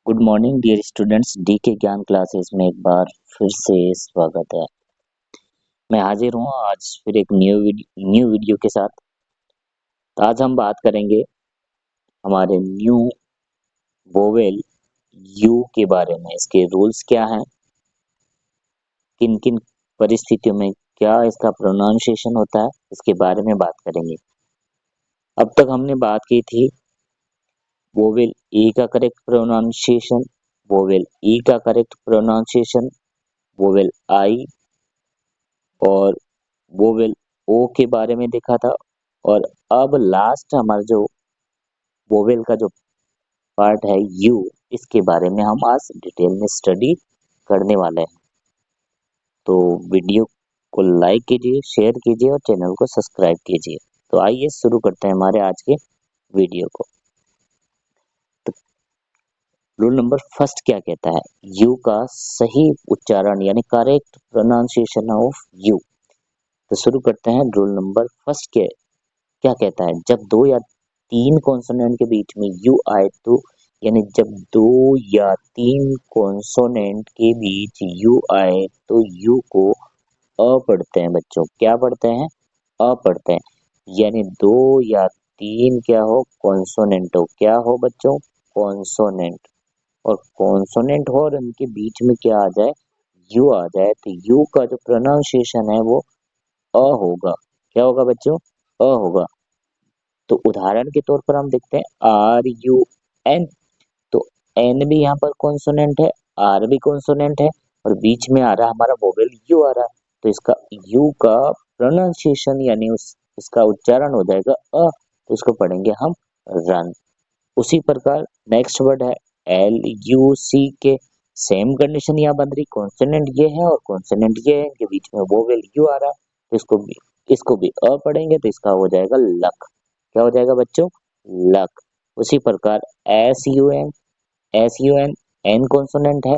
Good morning dear students, D K Gyan classes में एक बार फिर से स्वागत है। मैं हाजिर हूँ आज फिर एक न्यू वीडियो के साथ। तो आज हम बात करेंगे हमारे न्यू वोवेल यू के बारे में। इसके रूल्स क्या हैं, किन किन परिस्थितियों में क्या इसका प्रोनाउंसिएशन होता है, इसके बारे में बात करेंगे। अब तक हमने बात की थी वोवेल ए का करेक्ट प्रोनाउंसिएशन, वोवेल ई का करेक्ट प्रोनाउंसिएशन, वोवेल आई और वोवेल ओ के बारे में देखा था। और अब लास्ट हमारा जो वोवेल का जो पार्ट है यू, इसके बारे में हम आज डिटेल में स्टडी करने वाले हैं। तो वीडियो को लाइक कीजिए, शेयर कीजिए और चैनल को सब्सक्राइब कीजिए। तो आइए शुरू करते हैं हमारे आज के वीडियो को। तो रूल नंबर फर्स्ट क्या कहता है, यू का सही उच्चारण यानी करेक्ट प्रोनाउंसिएशन ऑफ यू। तो शुरू करते हैं। रूल नंबर फर्स्ट के क्या कहता है, जब दो या तीन कॉन्सोनेंट के बीच में यू आए तो, यानी जब दो या तीन कॉन्सोनेंट के बीच यू आए तो यू को अ पढ़ते हैं बच्चों। क्या पढ़ते हैं? अ पढ़ते हैं। यानी दो या तीन क्या हो, कॉन्सोनेंट हो। क्या हो बच्चों? कॉन्सोनेंट। और कॉन्सोनेंट हो और उनके बीच में क्या आ जाए, यू आ जाए, तो यू का जो प्रोनाउंसिएशन है वो अ होगा। क्या होगा बच्चों? अ होगा। तो उदाहरण के तौर पर हम देखते हैं आर यू एन। तो एन भी यहाँ पर कॉन्सोनेंट है, आर भी कॉन्सोनेंट है और बीच में आ रहा हमारा वोवेल यू आ रहा है। तो इसका यू का प्रोनाउंसिएशन यानी इसका उच्चारण हो जाएगा अ। तो इसको पढ़ेंगे हम रन। उसी प्रकार नेक्स्ट वर्ड है एल यू सी के। सेम कंडीशन यहाँ बन रही, कॉन्सोनेंट ये है और कॉन्सोनेंट ये है, इनके बीच में वोवेल यू आ रहा है। तो इसको भी अ पढ़ेंगे तो इसका हो जाएगा लक। क्या हो जाएगा बच्चों? लक। उसी प्रकार S U N, S U N, N consonant है,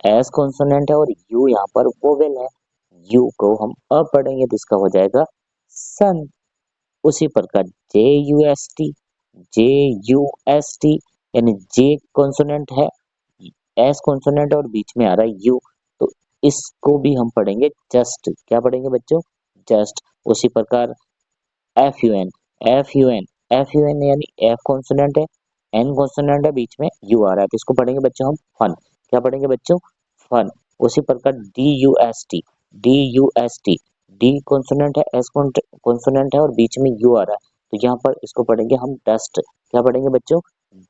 एस कॉन्सोनेंट है और यू यहाँ पर वोवेल है। यू को हम अ पढ़ेंगे तो इसका हो जाएगा सन। उसी प्रकार जे यू एस टी, जे यू एस टी, यानी जे कॉन्सोनेंट है, एस कॉन्सोनेंट और बीच में आ रहा है यू, तो इसको भी हम पढ़ेंगे जस्ट। क्या पढ़ेंगे बच्चों? जस्ट। उसी प्रकार F U N, F U N, F U N यानी एफ कॉन्सोनेंट है, एन कॉन्सोनेंट है, बीच में यू आ रहा है, तो इसको पढ़ेंगे बच्चों हम फन। क्या पढ़ेंगे बच्चों? फन। उसी प्रकार D U S T, D U S T, D consonant है, एस कॉन्सोनेंट है और बीच में यू आ रहा है, तो यहाँ पर इसको पढ़ेंगे हम डस्ट। क्या पढ़ेंगे बच्चों?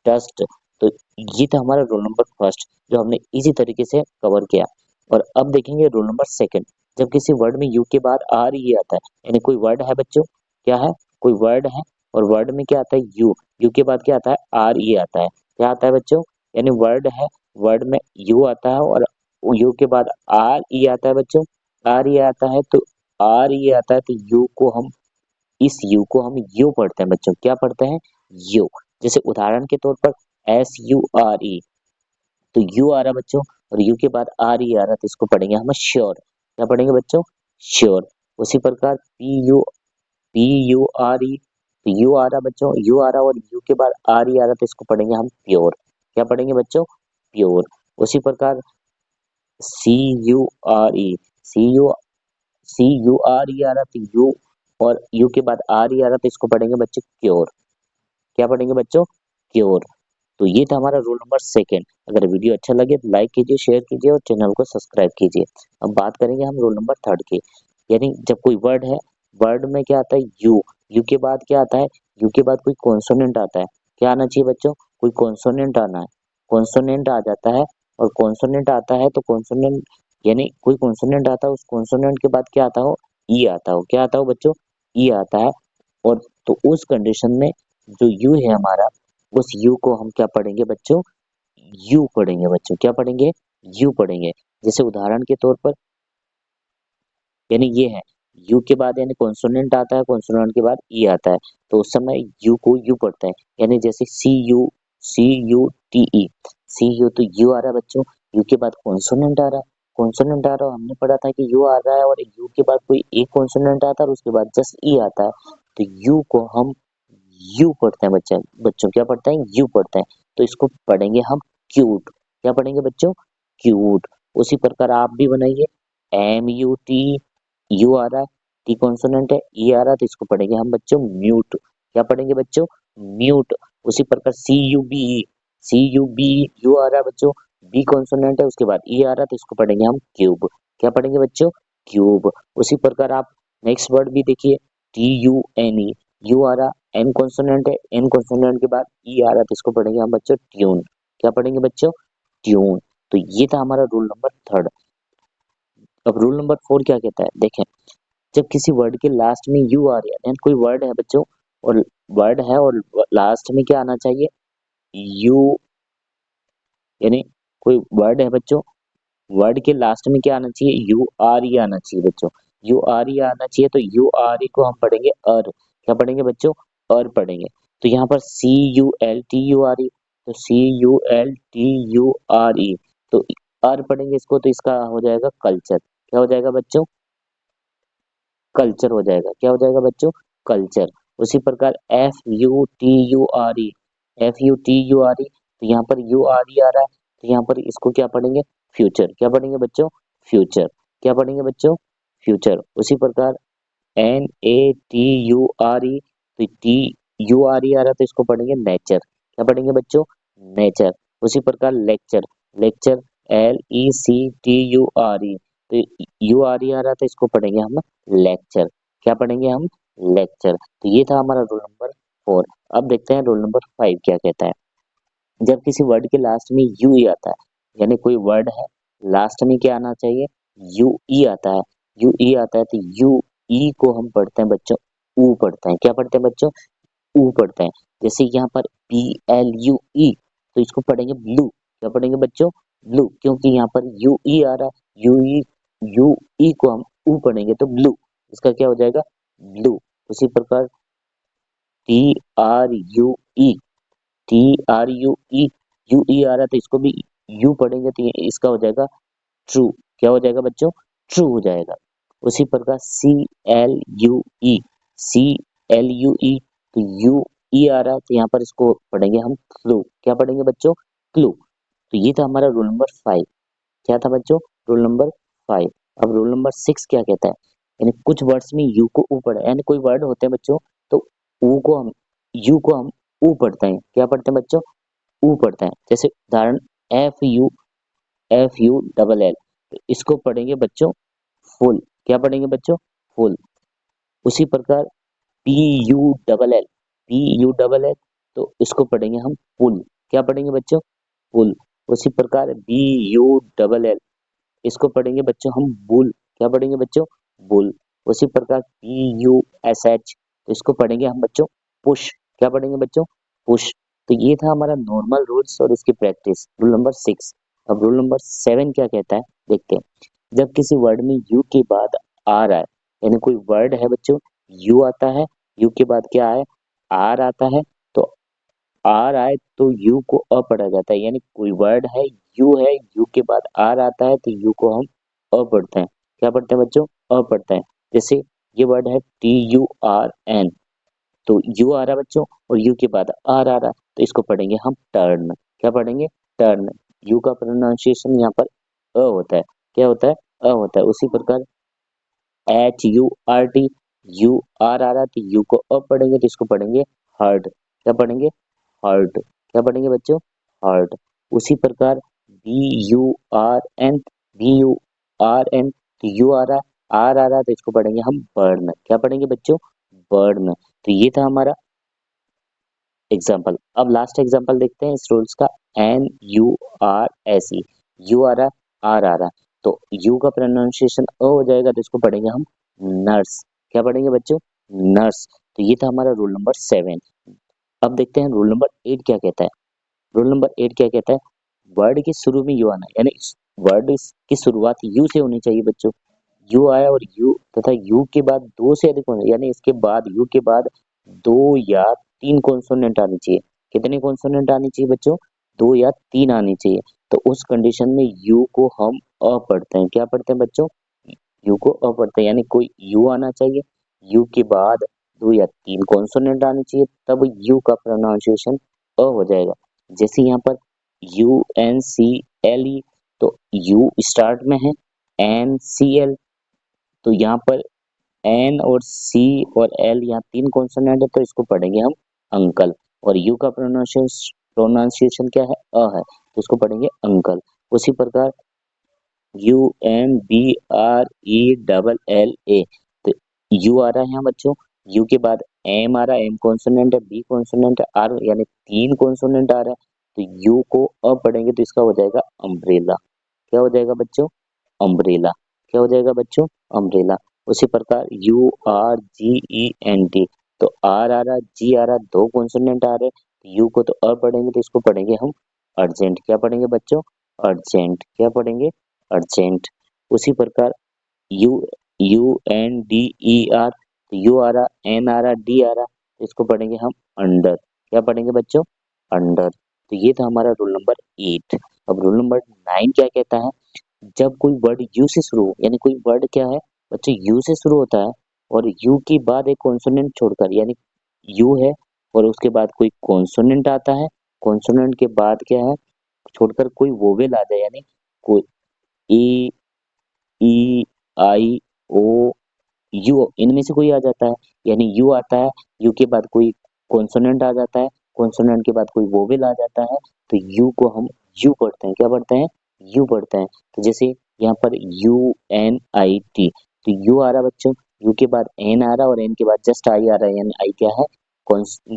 डस्ट। तो ये था हमारा रोल नंबर फर्स्ट जो हमने इजी तरीके से कवर किया। और अब देखेंगे रोल नंबर सेकंड। जब किसी वर्ड में यू के बाद आर ई आता है, यानी कोई वर्ड है बच्चों, क्या है? कोई वर्ड है और वर्ड में क्या आता है? यू। यू के बाद क्या आता है? आर ई आता है। क्या आता है बच्चों? यानी वर्ड है, वर्ड में यू आता है और यू के बाद आर ई आता है बच्चों। आर ई आता है तो आर ई आता है तो यू को हम, इस यू को हम यू पढ़ते हैं बच्चों। क्या पढ़ते हैं? यू। जैसे उदाहरण के तौर पर एस यू आर ई, तो यू आ रहा बच्चों और यू के बाद आर ई आ रहा, तो इसको पढ़ेंगे हम श्योर। क्या पढ़ेंगे बच्चों? श्योर। उसी प्रकार पी यू आर ई, तो यू आ रहा बच्चों, यू आ रहा और यू के बाद आर ई आ रहा, तो इसको पढ़ेंगे हम प्योर। क्या पढ़ेंगे बच्चों? प्योर। उसी प्रकार C U R E, C U R E आ रहा, तो यू और यू के बाद आर ई आ रहा, तो इसको पढ़ेंगे बच्चों क्योर। क्या पढ़ेंगे बच्चों? क्योर। तो ये था हमारा रूल नंबर सेकेंड। अगर वीडियो अच्छा लगे तो लाइक कीजिए, शेयर कीजिए और चैनल को सब्सक्राइब कीजिए। अब बात करेंगे हम रूल नंबर थर्ड की। यानी जब कोई वर्ड है, वर्ड में क्या आता है? यू। यू के बाद क्या आता है? यू के बाद कोई कॉन्सोनेंट आता है। क्या आना चाहिए बच्चों? कोई कॉन्सोनेंट आना है। कॉन्सोनेंट आ जाता है और कॉन्सोनेंट आता है तो कॉन्सोनेंट यानी कोई कॉन्सोनेंट आता है, उस कॉन्सोनेंट के बाद क्या आता हो? ई आता हो। क्या आता हो बच्चों? ई आता है। और तो उस कंडीशन में जो यू है हमारा, उस यू को हम क्या पढ़ेंगे बच्चों? यू पढ़ेंगे बच्चों। क्या पढ़ेंगे? यू पढ़ेंगे। जैसे उदाहरण के तौर पर यानी ये है, यू के बाद यानी कॉन्सोनेंट आता है, कॉन्सोनेंट के बाद ई आता है, तो उस समय यू को यू पढ़ता है। यानी जैसे C U T E, C U, तो यू आ रहा है बच्चों, यू के बाद कॉन्सोनेंट आ रहा है, कॉन्सोनेंट आ रहा है, हमने पढ़ा था कि यू आ रहा है और यू के बाद कोई एक कॉन्सोनेंट आता है और उसके बाद जस्ट ई आता है, तो यू को हम यू पढ़ते हैं बच्चे बच्चों। क्या पढ़ते हैं? यू पढ़ते हैं। तो इसको पढ़ेंगे हम क्यूट। क्या पढ़ेंगे बच्चों? क्यूट। उसी प्रकार आप भी बनाइए, MUT, यू आ रहा है, टी कॉन्सोनेंट है, ई आ रहा है, तो इसको पढ़ेंगे हम बच्चों म्यूट। क्या पढ़ेंगे बच्चों? म्यूट। उसी प्रकार CUBE, यू आ रहा है बच्चों, बी कॉन्सोनेंट है, उसके बाद ई आ रहा है, तो इसको पढ़ेंगे हम क्यूब। क्या पढ़ेंगे बच्चों? क्यूब। उसी प्रकार आप नेक्स्ट वर्ड भी देखिए, TUNE, यू आ रहा, एन कॉन्सोनेंट है, एन कॉन्सोनेंट के बाद ई आ रहा है, तो इसको पढ़ेंगे हम बच्चों ट्यून। क्या पढ़ेंगे बच्चों? ट्यून। तो ये था हमारा रूल नंबर 3। अब रूल नंबर 4 क्या कहता है, देखें, जब किसी वर्ड के लास्ट में यू आ रहा है, कोई वर्ड है बच्चों, और वर्ड है और लास्ट में क्या आना चाहिए? यू। यानी कोई वर्ड है बच्चों, वर्ड के लास्ट में क्या आना चाहिए? URE आना चाहिए बच्चों। URE आना चाहिए, तो URE को हम पढ़ेंगे अर। क्या पढ़ेंगे बच्चों? अर पढ़ेंगे। तो यहाँ पर CULTURE, तो CULTURE, तो अर पढ़ेंगे इसको, तो इसका हो जाएगा कल्चर। क्या हो जाएगा बच्चों? कल्चर हो जाएगा। क्या हो जाएगा बच्चों? कल्चर। उसी प्रकार FUTURE, तो यहाँ पर URE आ रहा है, तो यहाँ पर इसको क्या पढ़ेंगे? फ्यूचर। क्या पढ़ेंगे बच्चों? फ्यूचर। क्या पढ़ेंगे बच्चों? फ्यूचर। उसी प्रकार NATURE, तो TURE आ रहा है, तो इसको पढ़ेंगे नेचर। क्या पढ़ेंगे बच्चों? नेचर। उसी प्रकार लेक्चर, लेक्चर LECTURE, तो URE आ रहा था, इसको पढ़ेंगे हम लेक्चर। क्या पढ़ेंगे हम? लेक्चर। तो ये था हमारा रूल नंबर 4। अब देखते हैं रूल नंबर 5 क्या कहता है। जब किसी वर्ड के लास्ट में यू ई आता है, यानी कोई वर्ड है, लास्ट में क्या आना चाहिए? यू ई आता है। यू ई आता है, तो यू ई को हम पढ़ते हैं बच्चों ऊ पढ़ते हैं। क्या पढ़ते हैं बच्चों? ऊ पढ़ते हैं। जैसे यहाँ पर BLUE, तो इसको पढ़ेंगे ब्लू। क्या पढ़ेंगे बच्चों? ब्लू, क्योंकि यहाँ पर यू ई आ रहा है, यू ई को हम ऊ पढ़ेंगे तो ब्लू, इसका क्या हो जाएगा? ब्लू। उसी प्रकार TRUE, TRUE, यू ई आ रहा है, तो इसको भी यू पढ़ेंगे, तो इसका हो जाएगा ट्रू। क्या हो जाएगा बच्चों? ट्रू हो जाएगा। उसी प्रकार CLUE, तो यू ई आ रहा है, तो यहाँ पर इसको पढ़ेंगे हम क्लू। क्या पढ़ेंगे बच्चों? क्लू। तो ये था हमारा रूल नंबर 5। क्या था बच्चों? Rule number 5। अब रूल नंबर 6 क्या कहता है, यानी कुछ वर्ड्स में यू को ऊ पढ़े, यानी कोई वर्ड होते हैं बच्चों, तो ऊ को हम यू को हम ऊ पढ़ते हैं। क्या पढ़ते हैं बच्चों? ऊ पढ़ते हैं। जैसे उदाहरण FULL, तो इसको पढ़ेंगे बच्चों फुल। क्या पढ़ेंगे बच्चों? फुल। उसी प्रकार PULL, तो इसको पढ़ेंगे हम पुल। क्या पढ़ेंगे बच्चों? पुल। उसी प्रकार BULL, इसको पढ़ेंगे बच्चों हम बुल। क्या पढ़ेंगे बच्चों? बुल। उसी प्रकार PUSH, तो इसको पढ़ेंगे हम बच्चों पुश। क्या पढ़ेंगे बच्चों? पुश। तो ये था हमारा नॉर्मल रूल्स और इसकी प्रैक्टिस, रूल नंबर 6। अब रूल नंबर 7 क्या कहता है, देखते हैं। जब किसी वर्ड में यू के बाद आ रहा है, यानी कोई वर्ड है बच्चों, यू आता है, यू के बाद क्या है? आर आता है, तो आर आए तो यू को अ पढ़ा जाता है। यानी कोई वर्ड है, यू के बाद आर आता है, तो यू को हम अ पढ़ते हैं। क्या पढ़ते हैं बच्चों? अ पढ़ते हैं। जैसे ये वर्ड है TURN, तो यू आ रहा है बच्चों, और यू के बाद आर आ रहा, तो इसको पढ़ेंगे हम टर्न। क्या पढ़ेंगे? टर्न। यू का प्रोनाउंसिएशन यहाँ पर अ होता है। क्या होता है? अ होता है। उसी प्रकार HURT, यू आर आ रहा है, तो यू को अ पढ़ेंगे, तो इसको पढ़ेंगे हर्ट। क्या पढ़ेंगे? हर्ट। क्या पढ़ेंगे बच्चों? हर्ट। उसी प्रकार BURN, तो यू आ रहा, आर आ रहा, तो इसको पढ़ेंगे हम बर्न। क्या पढ़ेंगे बच्चों? बर्न। तो ये था हमारा एग्जाम्पल। अब लास्ट एग्जाम्पल देखते हैं इस रूल्स का। NURSE, यू आ रहा, आर आ रहा, तो यू का प्रोनाउंसिएशन अ हो जाएगा, तो इसको पढ़ेंगे हम नर्स। क्या पढ़ेंगे बच्चों? नर्स। तो ये था हमारा रूल नंबर 7। अब देखते हैं रूल नंबर 8 क्या कहता है। रूल नंबर 8 क्या कहता है, वर्ड के शुरू में यू आना है, यानी वर्ड की शुरुआत यू से होनी चाहिए बच्चों। यू आया और यू तथा यू के बाद दो से अधिक होने, यानी इसके बाद यू के बाद दो या तीन कॉन्सोनेंट आनी चाहिए। कितनी कॉन्सोनेंट आनी चाहिए बच्चों? दो या तीन आनी चाहिए। तो उस कंडीशन में यू को हम अ पढ़ते हैं। क्या पढ़ते हैं बच्चों? यू को अ पढ़ते हैं, यानी कोई यू आना चाहिए, यू के बाद दो या तीन कॉन्सोनेंट आनी चाहिए, तब यू का प्रोनाउंसिएशन अ हो जाएगा। जैसे यहाँ पर UNCLE, तो U स्टार्ट में है, NCL, तो यहाँ पर N और C और L यहाँ 3 कॉन्सोनेंट है, तो इसको पढ़ेंगे हम अंकल। और U का प्रोनाउंसिएशन क्या है? है, तो इसको पढ़ेंगे अंकल। उसी प्रकार UMBRELLA, तो U आ रहा है यहाँ बच्चों, U के बाद M आ रहा है, M कॉन्सोनेंट है, B कॉन्सोनेंट है, R यानी 3 कॉन्सोनेंट आ रहा है, तो U को पढ़ेंगे तो इसका हो जाएगा अम्ब्रेला। क्या हो जाएगा बच्चों? अम्ब्रेला। क्या हो जाएगा बच्चों? अम्ब्रेला। उसी प्रकार URGENT, तो R आ रहा, G आ रहा, 2 कॉन्सोनेंट आ रहे, U को तो पढ़ेंगे तो इसको पढ़ेंगे हम अर्जेंट। क्या पढ़ेंगे बच्चों? अर्जेंट। क्या पढ़ेंगे? अर्जेंट। उसी प्रकार UNDER, तो U आ रहा, N आ रहा, D आ रहा, तो इसको पढ़ेंगे हम अंडर। क्या पढ़ेंगे बच्चों? अंडर। तो ये था हमारा रूल नंबर 8। अब रूल नंबर 9 क्या कहता है? जब कोई वर्ड यू से शुरू हो, यानी कोई वर्ड क्या है बच्चों, यू से शुरू होता है और यू के बाद एक कॉन्सोनेंट छोड़कर, यानी यू है और उसके बाद कोई कॉन्सोनेंट आता है, कॉन्सोनेंट के बाद क्या है, छोड़कर कोई वोवेल आ जाए, यानी कोई ए, ई, आई, ओ, यू, इनमें से कोई आ जाता है, यानी यू आता है, यू के बाद कोई कॉन्सोनेंट आ जाता है, कॉन्सोनेंट के बाद कोई वोवेल आ जाता है, तो यू को हम यू पढ़ते हैं। क्या पढ़ते हैं? यू पढ़ते हैं। तो जैसे यहाँ पर UNIT, तो यू आ रहा बच्चों, यू के बाद एन आ रहा और एन के बाद जस्ट आई आ रहा है, यानी आई क्या है?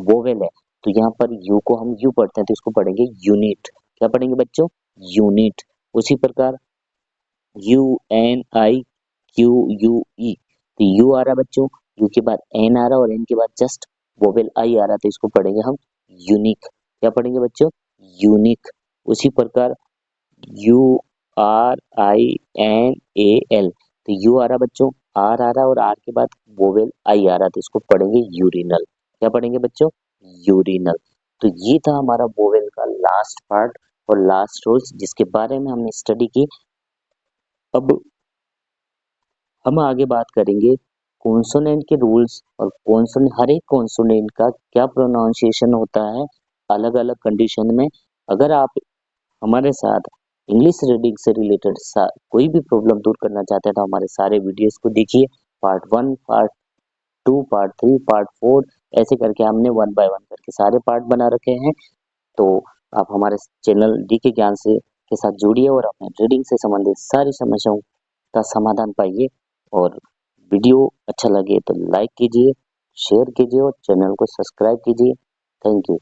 वोवेल है, तो यहाँ पर यू को हम यू पढ़ते हैं, तो इसको पढ़ेंगे यूनिट। क्या पढ़ेंगे बच्चों? यूनिट। उसी प्रकार UNIQUE, तो यू आ रहा बच्चों, यू के बाद एन आ रहा और एन के बाद जस्ट वोवेल आई आ रहा, तो इसको पढ़ेंगे हम यूनिक। क्या पढ़ेंगे बच्चों? यूनिक। उसी प्रकार URINAL, तो यू आ रहा बच्चों, आर आ रहा और आर के बाद वोवेल आई आ रहा, तो इसको पढ़ेंगे यूरिनल। क्या पढ़ेंगे बच्चों? यूरिनल। तो ये था हमारा वोवेल का लास्ट पार्ट और लास्ट रूल्स, जिसके बारे में हमने स्टडी की। अब हम आगे बात करेंगे कॉन्सोनेंट के रूल्स और कॉन्सोनेंट, हर एक कॉन्सोनेंट का क्या प्रोनाउंसिएशन होता है अलग अलग कंडीशन में। अगर आप हमारे साथ इंग्लिश रीडिंग से रिलेटेड कोई भी प्रॉब्लम दूर करना चाहते हैं तो हमारे सारे वीडियोस को देखिए, पार्ट 1, पार्ट 2, पार्ट 3, पार्ट 4, ऐसे करके हमने 1 बाय 1 करके सारे पार्ट बना रखे हैं। तो आप हमारे चैनल डी के ज्ञान से के साथ जुड़िए और अपने रीडिंग से संबंधित सारी समस्याओं का समाधान पाइए। और वीडियो अच्छा लगे तो लाइक कीजिए, शेयर कीजिए और चैनल को सब्सक्राइब कीजिए। Thank you.